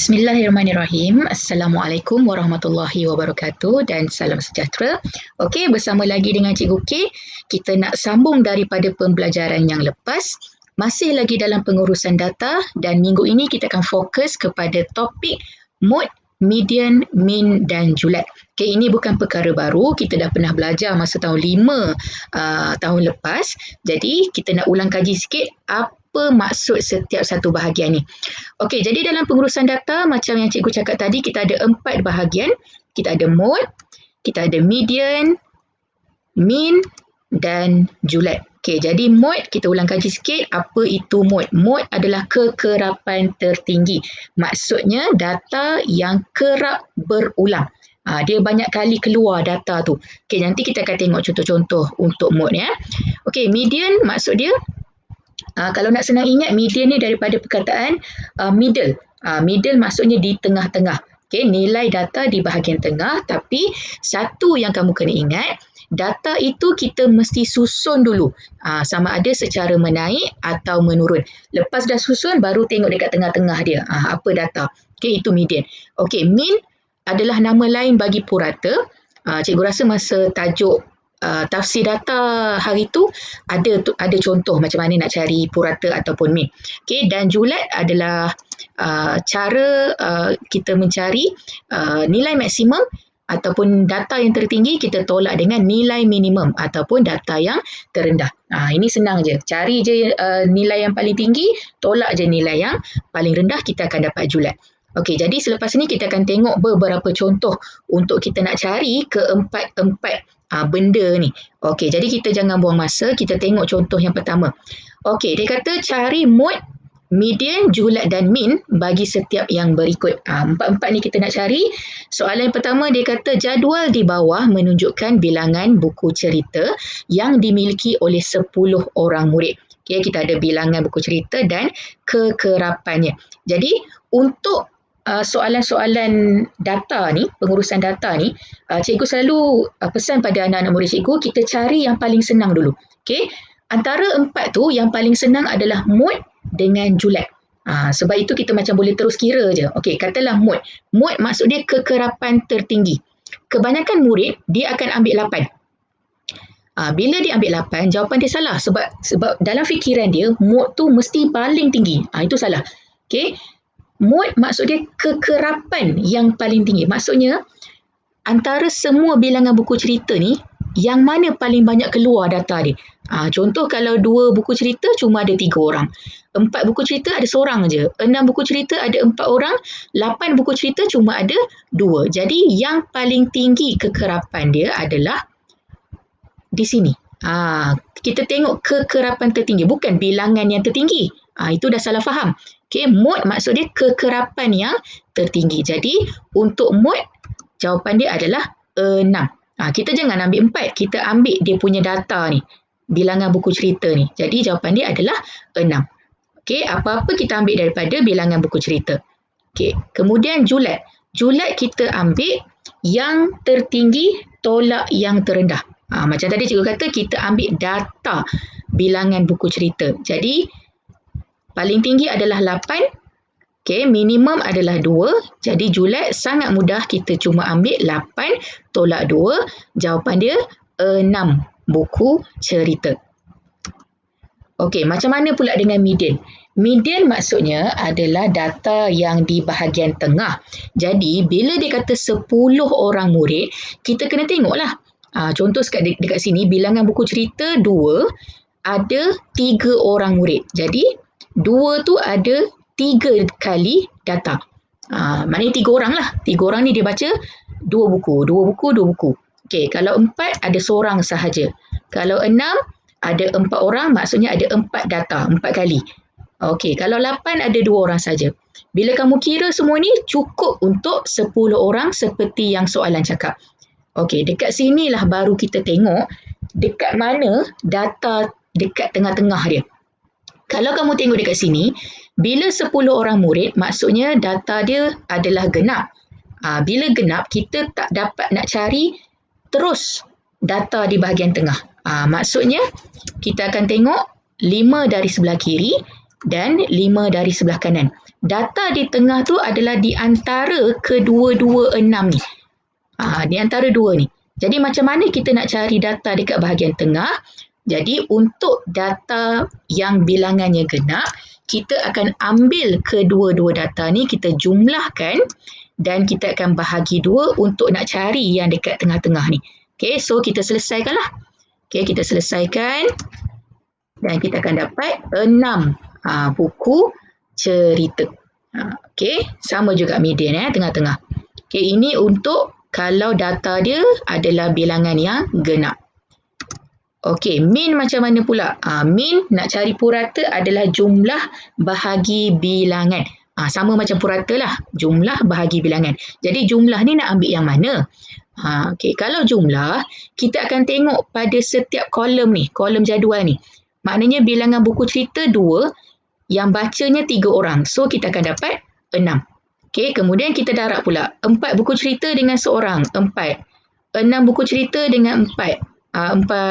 Bismillahirrahmanirrahim. Assalamualaikum warahmatullahi wabarakatuh dan salam sejahtera. Okey, bersama lagi dengan Cikgu K, kita nak sambung daripada pembelajaran yang lepas. Masih lagi dalam pengurusan data dan minggu ini kita akan fokus kepada topik mode, median, mean dan julat. Okey, ini bukan perkara baru, kita dah pernah belajar masa tahun 5 tahun lepas. Jadi, kita nak ulang kaji sikit apa maksud setiap satu bahagian ni. Okey, jadi dalam pengurusan data macam yang cikgu cakap tadi, kita ada 4 bahagian. Kita ada mode, kita ada median, mean dan julat. Okey, jadi mode kita ulang kaji sikit. Apa itu mode? Mode adalah kekerapan tertinggi. Maksudnya data yang kerap berulang. Dia banyak kali keluar data tu. Okey, nanti kita akan tengok contoh-contoh untuk mode ya. Okey, median maksud dia kalau nak senang ingat, median ni daripada perkataan middle. Middle maksudnya di tengah-tengah. Okay, nilai data di bahagian tengah, tapi satu yang kamu kena ingat, data itu kita mesti susun dulu. Sama ada secara menaik atau menurun. Lepas dah susun, baru tengok dekat tengah-tengah dia. Apa data. Okay, itu median. Okay, mean adalah nama lain bagi purata. Cikgu rasa masa tajuk tafsir data hari tu ada contoh macam mana nak cari purata ataupun mean. Okey, dan julat adalah cara kita mencari nilai maksimum ataupun data yang tertinggi kita tolak dengan nilai minimum ataupun data yang terendah. Ini senang je. Cari je nilai yang paling tinggi, tolak je nilai yang paling rendah, kita akan dapat julat. Okey, jadi selepas ini kita akan tengok beberapa contoh untuk kita nak cari keempat-empat benda ni. Okey, jadi kita jangan buang masa, kita tengok contoh yang pertama. Okey, dia kata cari mode, median, julat dan mean bagi setiap yang berikut. Empat-empat ni kita nak cari. Soalan yang pertama dia kata jadual di bawah menunjukkan bilangan buku cerita yang dimiliki oleh 10 orang murid. Okey, kita ada bilangan buku cerita dan kekerapannya. Jadi, untuk soalan-soalan data ni, pengurusan data ni, cikgu selalu pesan pada anak-anak murid cikgu, kita cari yang paling senang dulu. Okay? Antara 4 tu, yang paling senang adalah mode dengan julat. Sebab itu kita macam boleh terus kira je. Okay, katalah mode. Mode maksud dia kekerapan tertinggi. Kebanyakan murid, dia akan ambil 8. Bila dia ambil 8, jawapan dia salah. Sebab dalam fikiran dia, mode tu mesti paling tinggi. Itu salah. Okay? Mode maksud dia kekerapan yang paling tinggi. Maksudnya, antara semua bilangan buku cerita ni, yang mana paling banyak keluar data dia? Contoh kalau 2 buku cerita cuma ada 3 orang. 4 buku cerita ada seorang je. 6 buku cerita ada 4 orang. 8 buku cerita cuma ada 2. Jadi, yang paling tinggi kekerapan dia adalah di sini. Kita tengok kekerapan tertinggi, bukan bilangan yang tertinggi. Itu dah salah faham. Okay, mode maksud dia kekerapan yang tertinggi. Jadi, untuk mode, jawapan dia adalah 6. Kita jangan ambil 4. Kita ambil dia punya data ni. Bilangan buku cerita ni. Jadi, jawapan dia adalah 6. Okay, apa-apa kita ambil daripada bilangan buku cerita. Okay, kemudian julat. Julat kita ambil yang tertinggi tolak yang terendah. Macam tadi cikgu kata, kita ambil data bilangan buku cerita. Jadi, paling tinggi adalah 8. Okay, minimum adalah 2. Jadi, julat sangat mudah. Kita cuma ambil 8 tolak 2. Jawapan dia 6 buku cerita. Okay, macam mana pula dengan median? Median maksudnya adalah data yang di bahagian tengah. Jadi, bila dia kata 10 orang murid, kita kena tengoklah. Contoh dekat sini, bilangan buku cerita 2, ada 3 orang murid. Jadi, 2 tu ada 3 kali data. Maknanya 3 orang lah. 3 orang ni dia baca 2 buku. 2 buku, 2 buku. Okey, kalau 4 ada seorang sahaja. Kalau 6 ada 4 orang, maksudnya ada 4 data, 4 kali. Okey, kalau 8 ada 2 orang saja. Bila kamu kira semua ni cukup untuk 10 orang seperti yang soalan cakap. Okey, dekat sinilah baru kita tengok dekat mana data dekat tengah-tengah dia. Kalau kamu tengok dekat sini, bila 10 orang murid, maksudnya data dia adalah genap. Bila genap, kita tak dapat nak cari terus data di bahagian tengah. Maksudnya, kita akan tengok 5 dari sebelah kiri, dan 5 dari sebelah kanan. Data di tengah tu adalah di antara kedua-dua 6 ni. Di antara dua ni. Jadi macam mana kita nak cari data dekat bahagian tengah? Jadi untuk data yang bilangannya genap, kita akan ambil kedua-dua data ni, kita jumlahkan dan kita akan bahagi 2 untuk nak cari yang dekat tengah-tengah ni. Okay, so kita selesaikanlah. Okay, kita selesaikan dan kita akan dapat 6 buku cerita. Okay, sama juga median tengah-tengah. Okay, ini untuk kalau data dia adalah bilangan yang genap. Okey, min macam mana pula? Min nak cari purata adalah jumlah bahagi bilangan. Sama macam purata lah, jumlah bahagi bilangan. Jadi jumlah ni nak ambil yang mana? Okey, kalau jumlah, kita akan tengok pada setiap kolom ni, kolom jadual ni. Maknanya bilangan buku cerita 2, yang bacanya 3 orang. So kita akan dapat 6. Okey, kemudian kita darab pula. 4 buku cerita dengan seorang, 4. 6 buku cerita dengan 4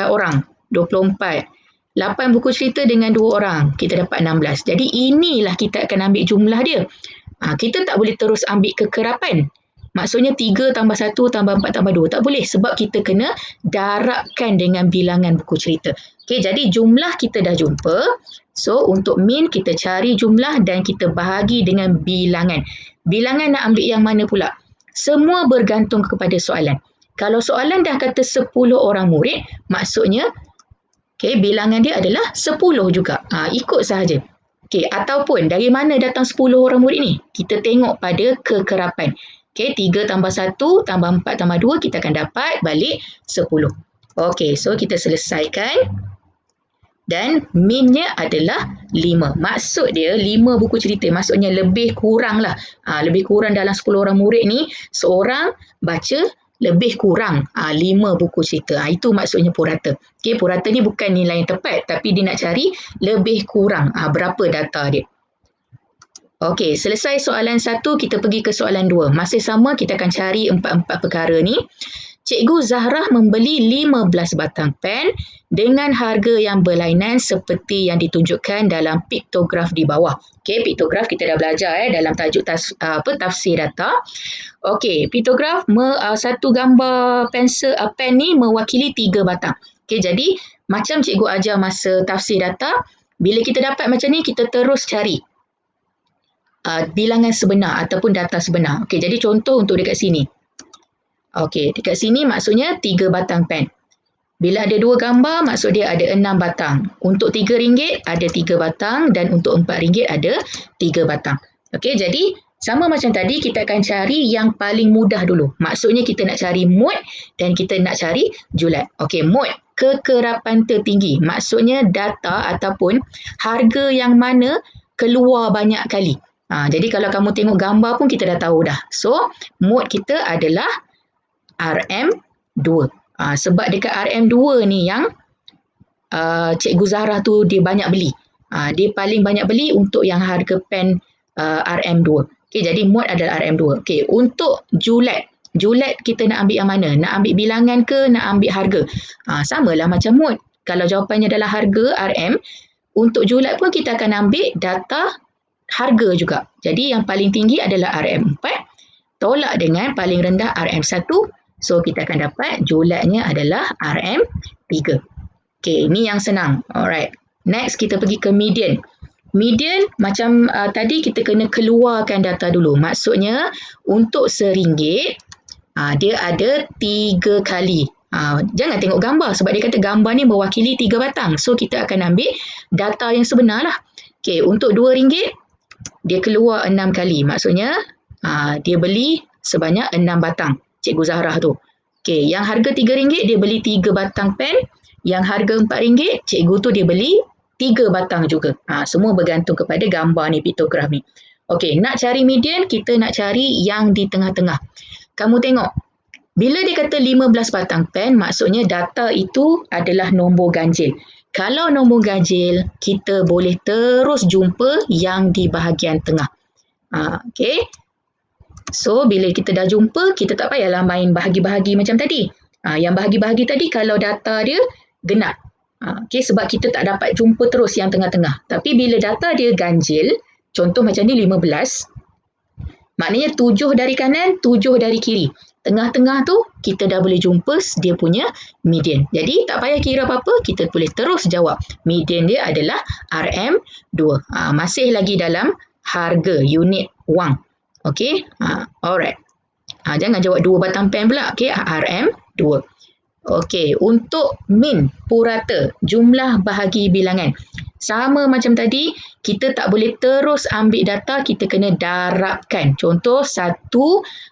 orang, 24. 8 buku cerita dengan 2 orang, kita dapat 16. Jadi inilah kita akan ambil jumlah dia. Kita tak boleh terus ambil kekerapan. Maksudnya 3 tambah 1 tambah 4 tambah 2. Tak boleh sebab kita kena darabkan dengan bilangan buku cerita. Okey, jadi jumlah kita dah jumpa. So untuk min kita cari jumlah dan kita bahagi dengan bilangan. Bilangan nak ambil yang mana pula? Semua bergantung kepada soalan. Kalau soalan dah kata 10 orang murid, maksudnya bilangan dia adalah 10 juga. Ikut sahaja. Ataupun dari mana datang 10 orang murid ni? Kita tengok pada kekerapan. 3 tambah 1 tambah 4 tambah 2, kita akan dapat balik 10. So kita selesaikan. Dan minnya adalah 5. Maksud dia 5 buku cerita. Maksudnya lebih kurang lah. Lebih kurang dalam 10 orang murid ni, seorang baca lebih kurang 5 buku cerita. Itu maksudnya purata. Purata ni bukan nilai yang tepat, tapi dia nak cari lebih kurang berapa data dia. Selesai soalan 1, kita pergi ke soalan 2. Masih sama, kita akan cari 4 perkara ni. Cikgu Zahra membeli 15 batang pen dengan harga yang berlainan seperti yang ditunjukkan dalam piktograf di bawah. Piktograf kita dah belajar dalam tajuk tafsir data. Piktograf satu gambar pensel pen ni mewakili 3 batang. Jadi macam cikgu ajar masa tafsir data, bila kita dapat macam ni, kita terus cari bilangan sebenar ataupun data sebenar. Jadi contoh untuk dekat sini. Dekat sini maksudnya 3 batang pen. Bila ada 2 gambar, maksud dia ada 6 batang. Untuk RM3 ada 3 batang dan untuk RM4 ada 3 batang. Jadi sama macam tadi, kita akan cari yang paling mudah dulu. Maksudnya kita nak cari mod dan kita nak cari julat. Mod, kekerapan tertinggi. Maksudnya data ataupun harga yang mana keluar banyak kali. Jadi kalau kamu tengok gambar pun kita dah tahu dah. So, mod kita adalah RM2. Sebab dekat RM2 ni yang Cikgu Zahra tu dia banyak beli. Dia paling banyak beli untuk yang harga pen RM2. Jadi mod adalah RM2. Untuk julat. Julat kita nak ambil yang mana? Nak ambil bilangan ke nak ambil harga? Samalah macam mod. Kalau jawapannya adalah harga RM, untuk julat pun kita akan ambil data harga juga. Jadi yang paling tinggi adalah RM4 tolak dengan paling rendah RM1. So, kita akan dapat julatnya adalah RM3. Ini yang senang. Alright. Next, kita pergi ke median. Median, macam tadi kita kena keluarkan data dulu. Maksudnya, untuk RM1, dia ada 3 kali. Jangan tengok gambar sebab dia kata gambar ni mewakili 3 batang. So, kita akan ambil data yang sebenar lah. Untuk RM2, dia keluar 6 kali. Maksudnya, dia beli sebanyak 6 batang. Cikgu Zahra tu. Yang harga RM3 dia beli 3 batang pen. Yang harga RM4, cikgu tu dia beli 3 batang juga. Semua bergantung kepada gambar ni, piktograf ni. Nak cari median, kita nak cari yang di tengah-tengah. Kamu tengok, bila dia kata 15 batang pen, maksudnya data itu adalah nombor ganjil. Kalau nombor ganjil, kita boleh terus jumpa yang di bahagian tengah. So, bila kita dah jumpa, kita tak payahlah main bahagi-bahagi macam tadi. Yang bahagi-bahagi tadi, kalau data dia genap. Okay, sebab kita tak dapat jumpa terus yang tengah-tengah. Tapi bila data dia ganjil, contoh macam ni 15, maknanya 7 dari kanan, 7 dari kiri. Tengah-tengah tu kita dah boleh jumpa dia punya median. Jadi tak payah kira apa-apa, kita boleh terus jawab. Median dia adalah RM2. Masih lagi dalam harga unit wang. Okay, alright. Jangan jawab 2 batang pen pula. Okay, RM2. Okey, untuk min purata, jumlah bahagi bilangan. Sama macam tadi, kita tak boleh terus ambil data, kita kena darabkan. Contoh, 1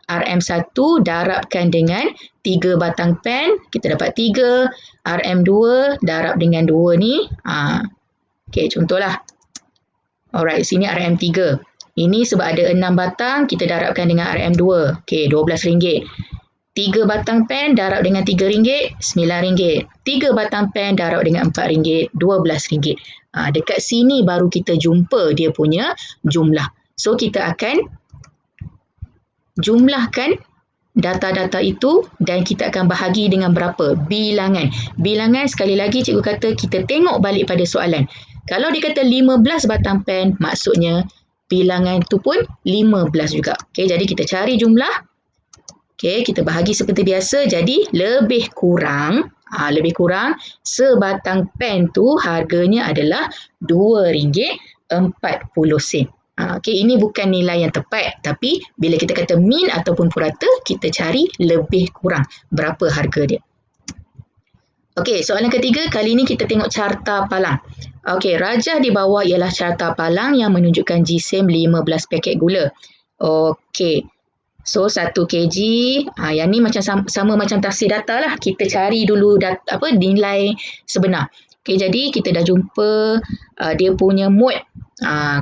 RM1 darabkan dengan 3 batang pen, kita dapat 3. RM2 darab dengan 2 ni. Okey, contohlah. Alright, sini RM3. Ini sebab ada 6 batang, kita darabkan dengan RM2. Okey, RM12. 3 batang pen darab dengan RM3, RM9. 3 batang pen darab dengan RM4, RM12. Dekat sini baru kita jumpa dia punya jumlah. So, kita akan jumlahkan data-data itu dan kita akan bahagi dengan berapa? Bilangan. Bilangan, sekali lagi cikgu kata kita tengok balik pada soalan. Kalau dia kata 15 batang pen, maksudnya bilangan tu pun 15 juga. Okay, jadi kita cari jumlah. Okey, kita bahagi seperti biasa. Jadi lebih kurang sebatang pen tu harganya adalah RM2.40. Okey, ini bukan nilai yang tepat, tapi bila kita kata min ataupun purata, kita cari lebih kurang berapa harga dia. Okey, soalan ketiga, kali ini kita tengok carta palang. Okey, rajah di bawah ialah carta palang yang menunjukkan GSM 15 paket gula. Okey. So 1 kg, yang ni macam sama macam tafsir data lah. Kita cari dulu nilai sebenar. Okay, jadi kita dah jumpa dia punya mode.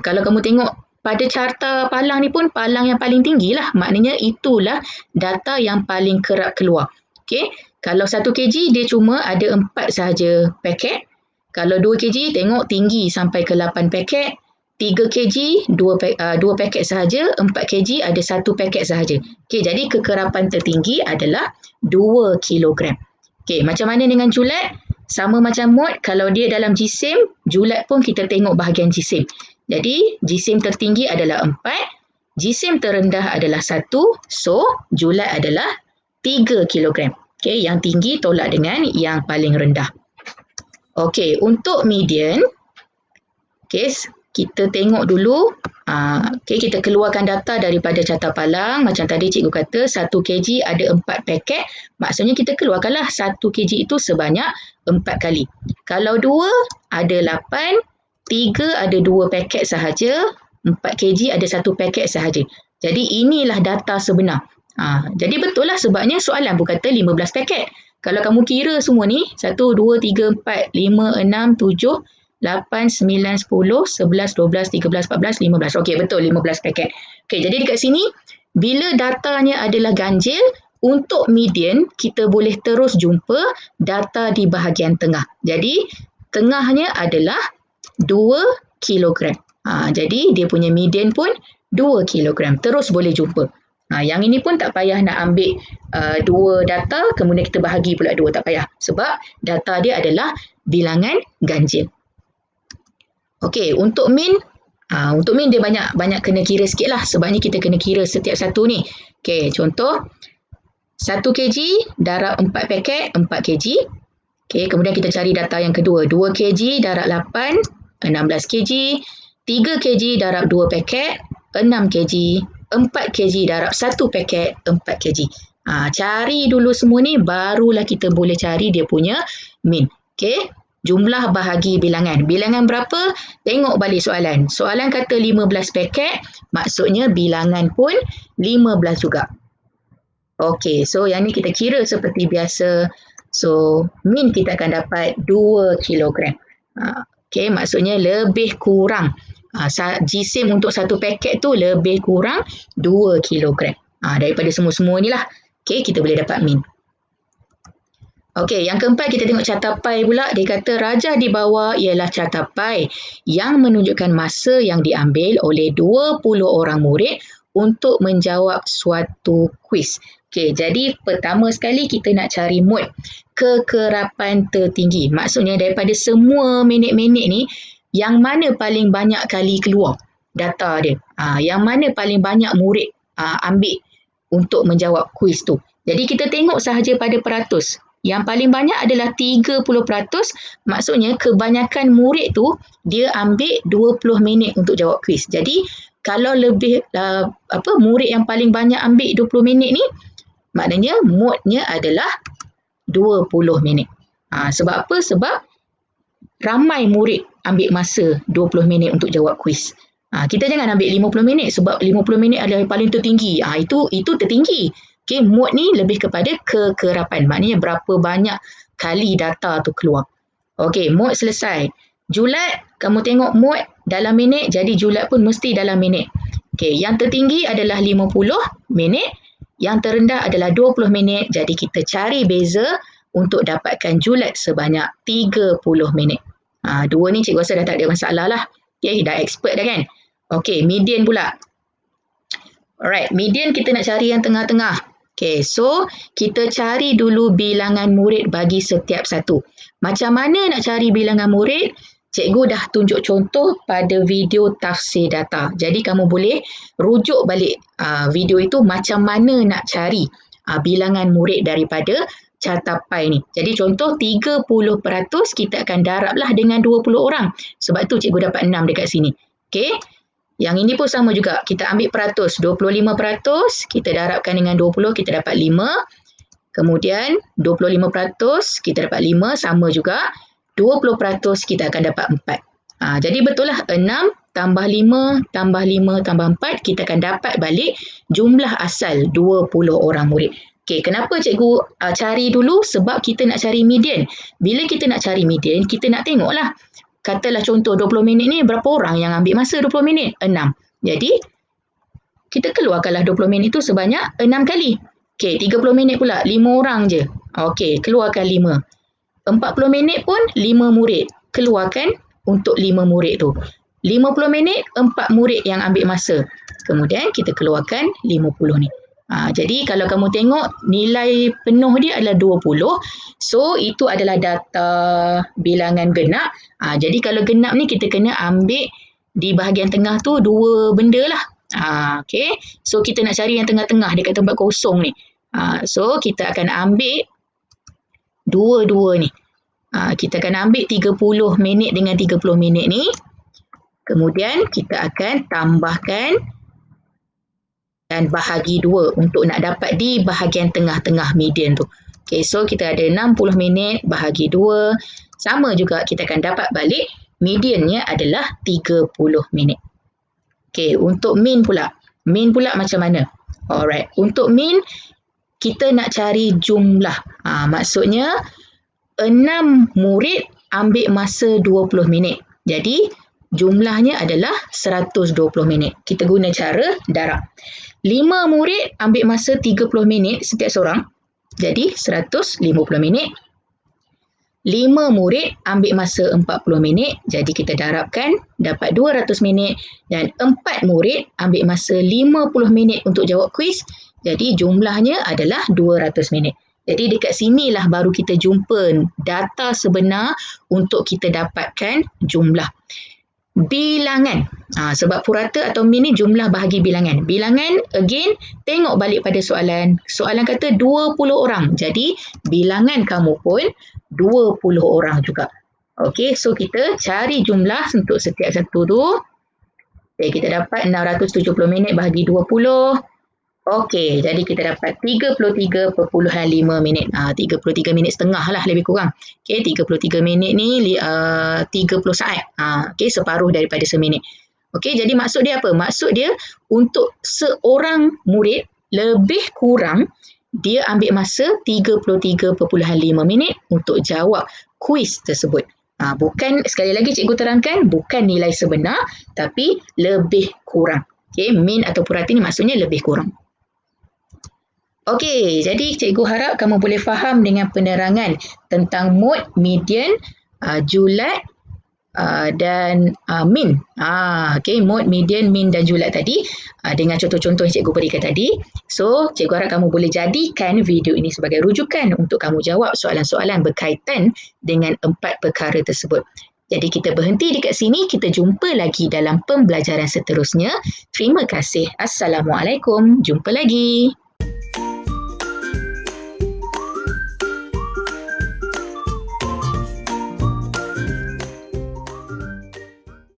Kalau kamu tengok pada carta palang ni pun palang yang paling tinggi lah. Maknanya itulah data yang paling kerap keluar. Okay, kalau 1 kg dia cuma ada 4 sahaja paket. Kalau 2 kg tengok tinggi sampai ke 8 paket. 3 kg, 2 paket sahaja, 4 kg ada 1 paket sahaja. Okey, jadi kekerapan tertinggi adalah 2 kilogram. Okey, macam mana dengan julat? Sama macam mod, kalau dia dalam jisim, julat pun kita tengok bahagian jisim. Jadi, jisim tertinggi adalah 4, jisim terendah adalah 1, so julat adalah 3 kilogram. Okey, yang tinggi tolak dengan yang paling rendah. Okey, untuk median, okey, kita tengok dulu, okay, kita keluarkan data daripada carta palang. Macam tadi cikgu kata 1 kg ada 4 paket. Maksudnya kita keluarkanlah 1 kg itu sebanyak 4 kali. Kalau 2 ada 8, 3 ada 2 paket sahaja, 4 kg ada 1 paket sahaja. Jadi inilah data sebenar. Jadi betul lah sebabnya soalan pun kata 15 paket. Kalau kamu kira semua ni, 1, 2, 3, 4, 5, 6, 7, 8, 9, 10, 11, 12, 13, 14, 15. Okey, betul 15 paket. Okey, jadi dekat sini, bila datanya adalah ganjil, untuk median, kita boleh terus jumpa data di bahagian tengah. Jadi, tengahnya adalah 2 kilogram. Jadi, dia punya median pun 2 kilogram. Terus boleh jumpa. Yang ini pun tak payah nak ambil 2 data, kemudian kita bahagi pula 2. Tak payah. Sebab data dia adalah bilangan ganjil. Okey, untuk min dia banyak kena kira sikit lah. Sebabnya kita kena kira setiap satu ni. Okey, contoh 1 kg darab 4 paket, 4 kg. Okey, kemudian kita cari data yang kedua. 2 kg darab 8, 16 kg. 3 kg darab 2 paket, 6 kg. 4 kg darab 1 paket, 4 kg. Cari dulu semua ni, barulah kita boleh cari dia punya min. Okey. Jumlah bahagi bilangan. Bilangan berapa? Tengok balik soalan. Soalan kata 15 paket, maksudnya bilangan pun 15 juga. Okey, so yang ni kita kira seperti biasa. So, min kita akan dapat 2 kilogram. Okey, maksudnya lebih kurang. Jisim untuk 1 paket tu lebih kurang 2 kilogram. Daripada semua-semua ni lah. Okey, kita boleh dapat min. Okey, yang keempat kita tengok carta pai pula. Dia kata rajah di bawah ialah carta pai yang menunjukkan masa yang diambil oleh 20 orang murid untuk menjawab suatu kuis. Okey, jadi pertama sekali kita nak cari mod kekerapan tertinggi. Maksudnya daripada semua minit-minit ni, yang mana paling banyak kali keluar data dia. Yang mana paling banyak murid ambil untuk menjawab kuis tu. Jadi kita tengok sahaja pada peratus. Yang paling banyak adalah 30%, maksudnya kebanyakan murid tu dia ambil 20 minit untuk jawab kuis. Jadi kalau lebih murid yang paling banyak ambil 20 minit ni, maknanya modnya adalah 20 minit. Sebab apa? Sebab ramai murid ambil masa 20 minit untuk jawab kuis. Kita jangan ambil 50 minit sebab 50 minit adalah yang paling tertinggi. Itu tertinggi. Okay, mod ni lebih kepada kekerapan. Maknanya berapa banyak kali data tu keluar. Okey, mod selesai. Julat, kamu tengok mod dalam minit, jadi julat pun mesti dalam minit. Okey, yang tertinggi adalah 50 minit, yang terendah adalah 20 minit. Jadi kita cari beza untuk dapatkan julat sebanyak 30 minit. Dua ni cikgu rasa dah tak ada masalah lah. Okay, dah expert dah kan? Okey, median pula. Alright, median kita nak cari yang tengah-tengah. Okay, so kita cari dulu bilangan murid bagi setiap satu. Macam mana nak cari bilangan murid? Cikgu dah tunjuk contoh pada video tafsir data. Jadi kamu boleh rujuk balik video itu macam mana nak cari bilangan murid daripada cartapai ni. Jadi contoh 30% kita akan darablah dengan 20 orang. Sebab tu cikgu dapat 6 dekat sini. Okay. Yang ini pun sama juga. Kita ambil peratus. 25% kita darabkan dengan 20, kita dapat 5. Kemudian 25% kita dapat 5, sama juga. 20% kita akan dapat 4. Jadi betul lah 6 tambah 5 tambah 5 tambah 4, kita akan dapat balik jumlah asal 20 orang murid. Okay, kenapa cikgu cari dulu? Sebab kita nak cari median. Bila kita nak cari median, kita nak tengoklah. Katalah contoh 20 minit ni berapa orang yang ambil masa 20 minit? 6. Jadi, kita keluarkanlah 20 minit tu sebanyak 6 kali. Okey, 30 minit pula 5 orang je. Okey, keluarkan 5. 40 minit pun 5 murid. Keluarkan untuk 5 murid tu. 50 minit 4 murid yang ambil masa. Kemudian kita keluarkan 50 ni. Jadi kalau kamu tengok nilai penuh dia adalah 20. So itu adalah data bilangan genap. Jadi kalau genap ni kita kena ambil di bahagian tengah tu dua benda lah. Okay. So kita nak cari yang tengah-tengah dekat tempat kosong ni. So kita akan ambil dua-dua ni. Kita akan ambil 30 minit dengan 30 minit ni. Kemudian kita akan tambahkan dan bahagi 2 untuk nak dapat di bahagian tengah-tengah median tu. Okay, so kita ada 60 minit bahagi 2. Sama juga kita akan dapat balik mediannya adalah 30 minit. Okay, untuk min pula. Min pula macam mana? Alright, untuk min kita nak cari jumlah. Maksudnya 6 murid ambil masa 20 minit. Jadi jumlahnya adalah 120 minit. Kita guna cara darab. 5 murid ambil masa 30 minit setiap seorang. Jadi 150 minit. 5 murid ambil masa 40 minit. Jadi kita darabkan dapat 200 minit. Dan 4 murid ambil masa 50 minit untuk jawab kuis. Jadi jumlahnya adalah 200 minit. Jadi dekat sinilah baru kita jumpa data sebenar untuk kita dapatkan jumlah. Bilangan. Sebab purata atau min ni jumlah bahagi bilangan. Bilangan, again, tengok balik pada soalan. Soalan kata 20 orang. Jadi, bilangan kamu pun 20 orang juga. Okey, so kita cari jumlah untuk setiap satu tu. Okay, kita dapat 670 minit bahagi 20. Okey, jadi kita dapat 33.5 minit. 33 minit setengah lah lebih kurang. Okey, 33 minit ni 30 saat. Okey, separuh daripada seminit. Okey, jadi maksud dia apa? Maksud dia untuk seorang murid lebih kurang dia ambil masa 33.5 minit untuk jawab kuis tersebut. Bukan, sekali lagi cikgu terangkan, bukan nilai sebenar tapi lebih kurang. Okey, min atau purata ni maksudnya lebih kurang. Okey, jadi cikgu harap kamu boleh faham dengan penerangan tentang mod, median, julat, dan min. Okay, mode, median, min dan julat tadi dengan contoh-contoh yang cikgu berikan tadi. So, cikgu harap kamu boleh jadikan video ini sebagai rujukan untuk kamu jawab soalan-soalan berkaitan dengan 4 perkara tersebut. Jadi kita berhenti dekat sini, kita jumpa lagi dalam pembelajaran seterusnya. Terima kasih. Assalamualaikum. Jumpa lagi.